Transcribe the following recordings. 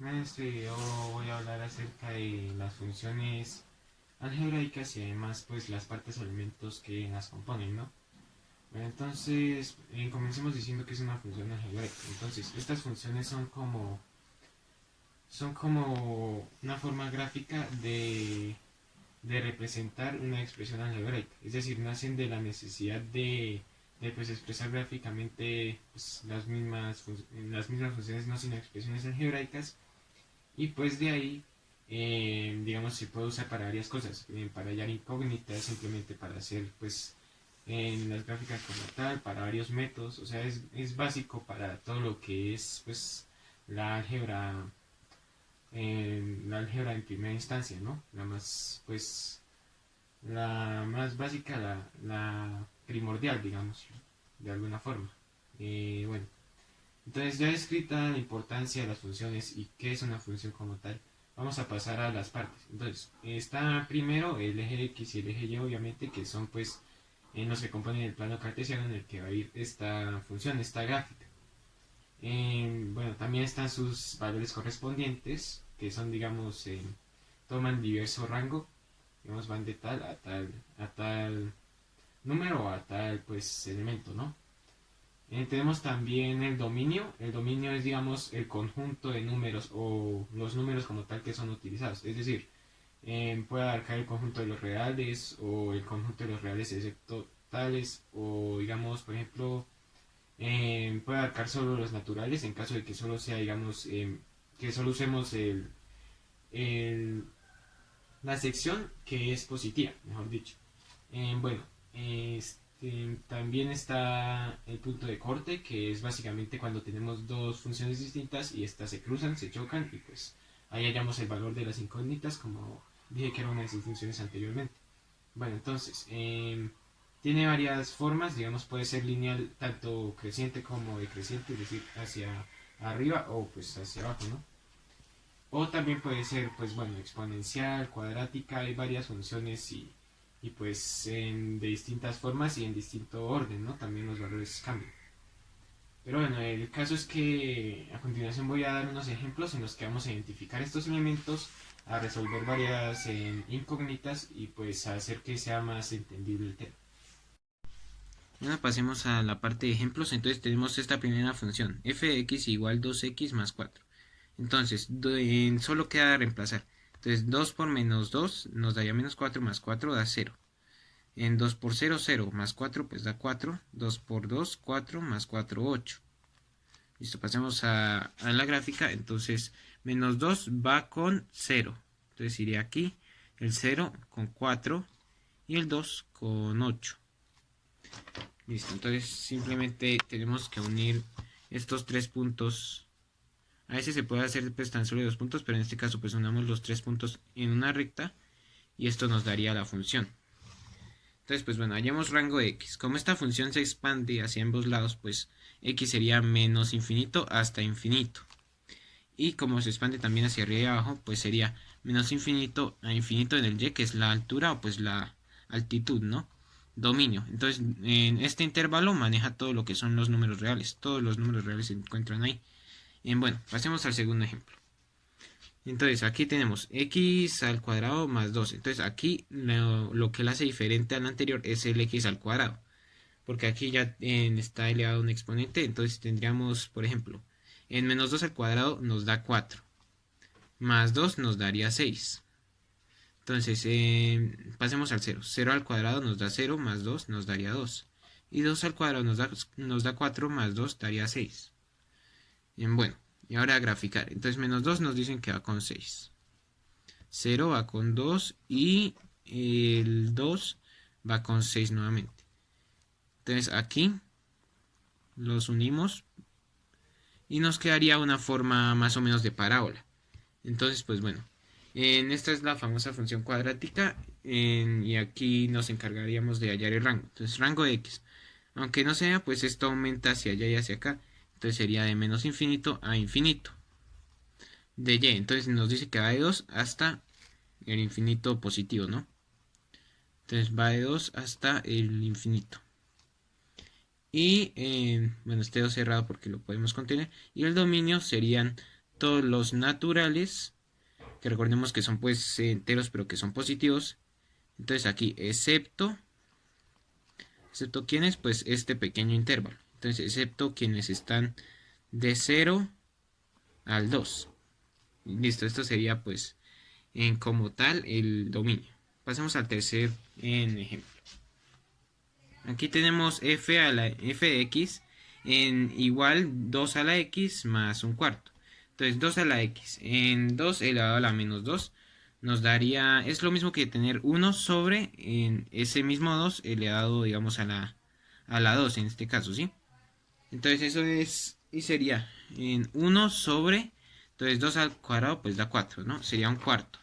En este video voy a hablar acerca de las funciones algebraicas y además pues las partes o elementos que las componen, ¿no? Bueno, entonces comencemos diciendo que es una función algebraica. Entonces, estas funciones son como una forma gráfica de representar una expresión algebraica. Es decir, nacen de la necesidad de pues, expresar gráficamente pues, las mismas funciones, no sino expresiones algebraicas. Y pues de ahí, digamos, se puede usar para varias cosas, para hallar incógnitas, simplemente para hacer, pues, en las gráficas como tal, para varios métodos, o sea, es básico para todo lo que es, pues, la álgebra, la álgebra en primera instancia, ¿no? La más básica, la primordial, digamos, de alguna forma. Bueno, entonces ya escrita la importancia de las funciones y qué es una función como tal, vamos a pasar a las partes. Entonces, está primero el eje X y el eje Y, obviamente, que son pues en los que componen el plano cartesiano en el que va a ir esta función, esta gráfica. Bueno, también están sus valores correspondientes, que son, digamos, toman diverso rango, digamos, van de tal a tal número o a tal pues elemento, ¿no? Tenemos también el dominio. El dominio es, digamos, el conjunto de números o los números como tal que son utilizados. Es decir, puede abarcar el conjunto de los reales o el conjunto de los reales excepto tales o, digamos, por ejemplo, puede abarcar solo los naturales en caso de que solo sea, digamos, que solo usemos el- la sección que es positiva, mejor dicho. Bueno, también está el punto de corte, que es básicamente cuando tenemos dos funciones distintas y estas se cruzan, se chocan y pues ahí hallamos el valor de las incógnitas, como dije que era una de sus funciones anteriormente. Bueno, entonces, tiene varias formas, digamos, puede ser lineal tanto creciente como decreciente, es decir, hacia arriba o pues hacia abajo, ¿no? O también puede ser, pues bueno, exponencial, cuadrática, hay varias funciones y pues de distintas formas y en distinto orden, ¿no? También los valores cambian. Pero bueno, el caso es que a continuación voy a dar unos ejemplos en los que vamos a identificar estos elementos, a resolver varias incógnitas y pues a hacer que sea más entendible el tema. Ahora pasemos a la parte de ejemplos. Entonces tenemos esta primera función, f de x igual 2x más 4. Entonces, solo queda reemplazar. Entonces, 2 por menos 2 nos daría menos 4 más 4 da 0. En 2 por 0, 0 más 4 pues da 4. 2 por 2, 4 más 4, 8. Listo, pasemos a la gráfica. Entonces, menos 2 va con 0. Entonces iría aquí el 0 con 4 y el 2 con 8. Listo, entonces simplemente tenemos que unir estos tres puntos. A veces se puede hacer pues tan solo dos puntos, pero en este caso pues unamos los tres puntos en una recta y esto nos daría la función. Entonces pues bueno, hallamos rango de x. Como esta función se expande hacia ambos lados, pues x sería menos infinito hasta infinito. Y como se expande también hacia arriba y abajo, pues sería menos infinito a infinito en el y, que es la altura o pues la altitud, ¿no? Dominio. Entonces, en este intervalo maneja todo lo que son los números reales. Todos los números reales se encuentran ahí. Bueno, pasemos al segundo ejemplo. Entonces, aquí tenemos x al cuadrado más 2. Entonces, aquí lo que le hace diferente al anterior es el x al cuadrado. Porque aquí ya está elevado un exponente. Entonces, tendríamos, por ejemplo, en menos 2 al cuadrado nos da 4. Más 2 nos daría 6. Entonces, pasemos al 0. 0 al cuadrado nos da 0, más 2 nos daría 2. Y 2 al cuadrado nos da 4, más 2 daría 6. Bueno, y ahora a graficar. Entonces, menos 2 nos dicen que va con 6. 0 va con 2 y el 2 va con 6 nuevamente. Entonces, aquí los unimos y nos quedaría una forma más o menos de parábola. Entonces, pues bueno, esta es la famosa función cuadrática y aquí nos encargaríamos de hallar el rango. Entonces, rango de x. Aunque no sea, pues esto aumenta hacia allá y hacia acá. Entonces sería de menos infinito a infinito. De y, entonces nos dice que va de 2 hasta el infinito positivo, ¿no? Entonces va de 2 hasta el infinito. Y, bueno, este dedo cerrado porque lo podemos contener. Y el dominio serían excepto los naturales, que recordemos que son pues enteros pero que son positivos. Entonces aquí excepto quienes, pues este pequeño intervalo. Entonces excepto quienes están de 0 al 2. Listo, esto sería pues en como tal el dominio. Pasemos al tercer ejemplo. Aquí tenemos f de x en igual 2 a la x más un cuarto. Entonces 2 a la x en 2 elevado a la menos 2 nos daría, es lo mismo que tener 1 sobre en ese mismo 2 elevado, digamos, a la 2 en este caso, ¿sí? Entonces eso es, y sería en 1 sobre, entonces 2 al cuadrado pues da 4, ¿no? Sería un cuarto.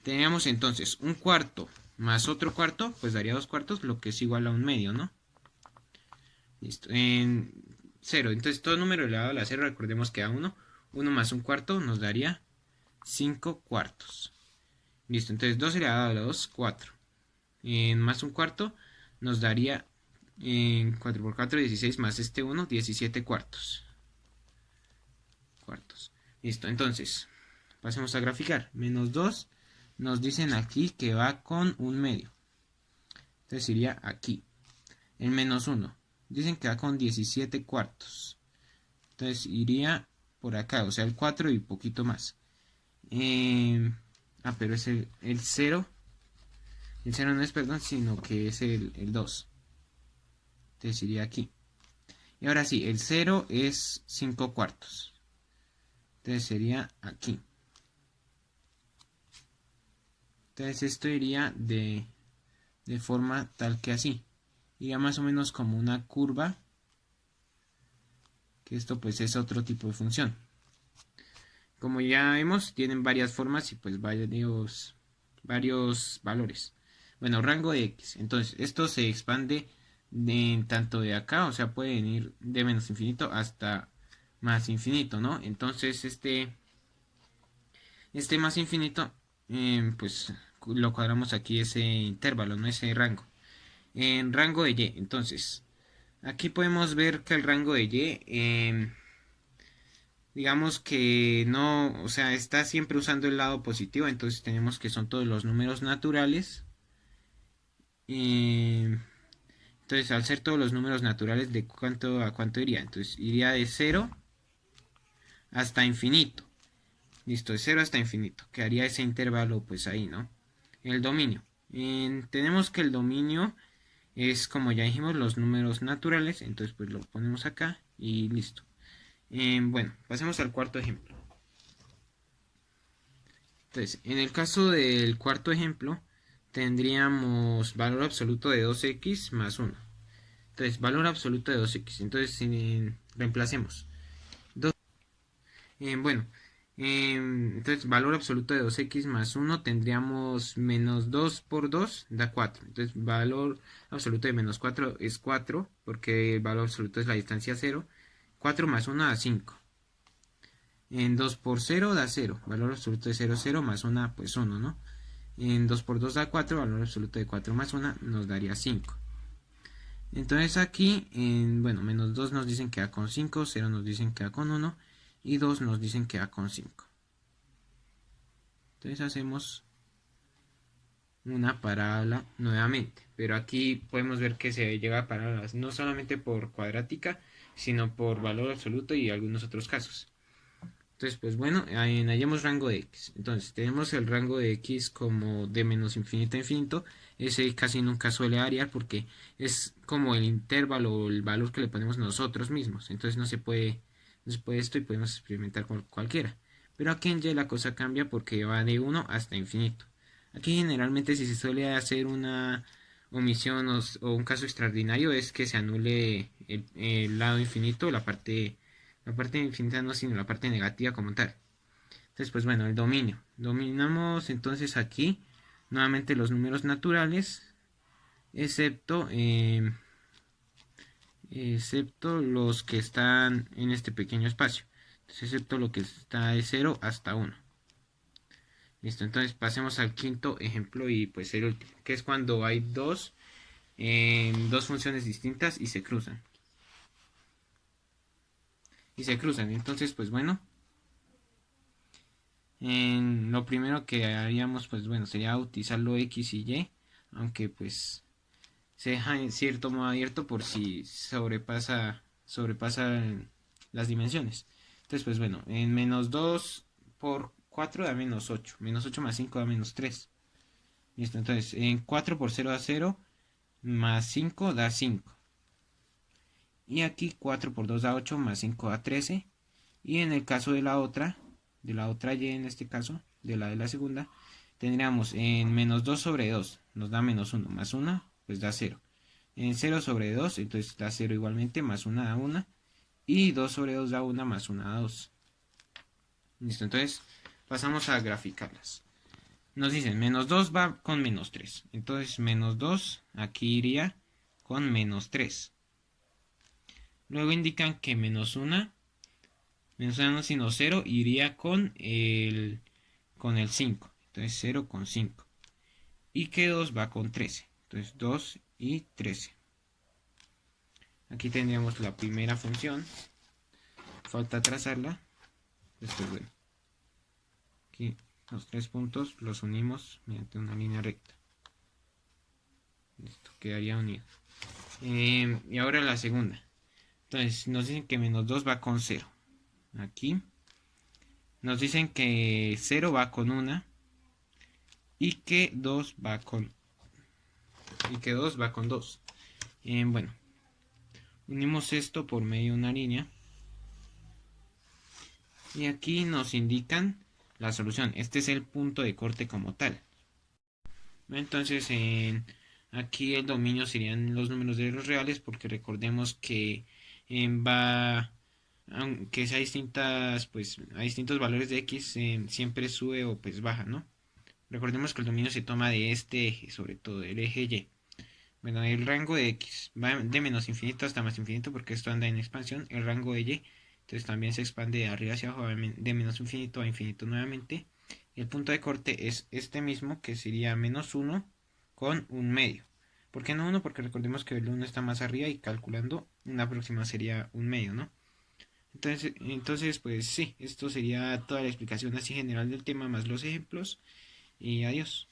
Teníamos entonces un cuarto más otro cuarto, pues daría 2 cuartos, lo que es igual a un medio, ¿no? Listo. En 0, entonces todo número elevado a la 0, recordemos que a 1, 1 más un cuarto nos daría 5 cuartos. Listo, entonces 2 elevado a la 2, 4. Más un cuarto nos daría 4 por 4, 16 más este 1, 17 cuartos. Listo, entonces pasemos a graficar. Menos 2 nos dicen aquí que va con un medio. Entonces iría aquí. El menos 1 dicen que va con 17 cuartos. Entonces iría por acá, o sea el 4 y poquito más. Pero es el 0. El 0 no es, perdón, sino que es el 2. Entonces iría aquí. Y ahora sí, el 0 es 5 cuartos. Entonces sería aquí. Entonces esto iría de forma tal que así. Iría más o menos como una curva. Que esto pues es otro tipo de función. Como ya vemos, tienen varias formas y pues varios valores. Bueno, rango de x. Entonces esto se expande tanto de acá, o sea, pueden ir de menos infinito hasta más infinito, ¿no? Entonces este más infinito, pues lo cuadramos aquí ese intervalo, no ese rango. En rango de y, entonces aquí podemos ver que el rango de y, digamos que no, o sea, está siempre usando el lado positivo, entonces tenemos que son todos los números naturales. Entonces, al ser todos los números naturales, ¿de cuánto a cuánto iría? Entonces, iría de 0 hasta infinito. Listo, de 0 hasta infinito. Quedaría ese intervalo, pues ahí, ¿no? El dominio. Tenemos que el dominio es, como ya dijimos, los números naturales. Entonces, pues lo ponemos acá y listo. Bueno, pasemos al cuarto ejemplo. Entonces, en el caso del cuarto ejemplo, tendríamos valor absoluto de 2x más 1. Entonces, valor absoluto de 2x. Entonces, reemplacemos. Bueno, entonces valor absoluto de 2x más 1 tendríamos menos 2 por 2 da 4. Entonces, valor absoluto de menos 4 es 4, porque el valor absoluto es la distancia 0. 4 más 1 da 5. En 2 por 0 da 0. Valor absoluto de 0, 0 más 1, pues 1, ¿no? En 2 por 2 da 4. Valor absoluto de 4 más 1 nos daría 5. Entonces aquí, bueno, menos 2 nos dicen que da con 5. 0 nos dicen que da con 1. Y 2 nos dicen que da con 5. Entonces hacemos una parábola nuevamente. Pero aquí podemos ver que se llega a parábolas no solamente por cuadrática, sino por valor absoluto y algunos otros casos. Entonces, pues bueno, hallamos rango de x. Entonces, tenemos el rango de x como de menos infinito a infinito. Ese casi nunca suele variar porque es como el intervalo o el valor que le ponemos nosotros mismos. Entonces, no se puede esto y podemos experimentar con cualquiera. Pero aquí en y la cosa cambia porque va de 1 hasta infinito. Aquí generalmente si se suele hacer una omisión o un caso extraordinario es que se anule el lado infinito, la parte infinita no, sino la parte negativa como tal. Entonces, pues bueno, el dominio. Dominamos entonces aquí nuevamente los números naturales, excepto los que están en este pequeño espacio. Entonces, excepto lo que está de 0 hasta 1. Listo, entonces pasemos al quinto ejemplo y pues el último, que es cuando hay dos funciones distintas y se cruzan. Entonces, pues bueno, Lo primero que haríamos, pues bueno, sería utilizarlo X y Y, aunque pues se deja en cierto modo abierto por si sobrepasa las dimensiones. Entonces, pues bueno, en menos 2 por 4 da menos 8. Menos 8 más 5 da menos 3. Listo, entonces en 4 por 0 da 0, más 5 da 5. Y aquí 4 por 2 da 8, más 5 da 13. Y en el caso de la otra y en este caso, de la segunda, tendríamos en menos 2 sobre 2, nos da menos 1, más 1, pues da 0. En 0 sobre 2, entonces da 0 igualmente, más 1 da 1. Y 2 sobre 2 da 1, más 1 da 2. Listo, entonces pasamos a graficarlas. Nos dicen, menos 2 va con menos 3. Entonces menos 2 aquí iría con menos 3. Luego indican que menos 1 no sino 0, iría con el 5. Entonces 0 con 5. Y que 2 va con 13. Entonces 2 y 13. Aquí tendríamos la primera función. Falta trazarla. Después, bueno, aquí los tres puntos los unimos mediante una línea recta. Esto quedaría unido. Y ahora la segunda. Entonces nos dicen que menos 2 va con 0. Aquí nos dicen que 0 va con 1 y que 2 va con 2. Bueno, unimos esto por medio de una línea y aquí nos indican la solución. Este es el punto de corte como tal. Entonces aquí el dominio serían los números de los reales, porque recordemos que va, aunque sea distintas, pues a distintos valores de x, siempre sube o pues baja, ¿no? Recordemos que el dominio se toma de este eje, sobre todo del eje Y. Bueno, el rango de x va de menos infinito hasta más infinito, porque esto anda en expansión. El rango de y, entonces también se expande de arriba hacia abajo, de menos infinito a infinito nuevamente. El punto de corte es este mismo, que sería menos 1 con un medio. ¿Por qué no 1? Porque recordemos que el 1 está más arriba y calculando una próxima sería un medio, ¿no? Entonces, pues sí, esto sería toda la explicación así general del tema, más los ejemplos. Y adiós.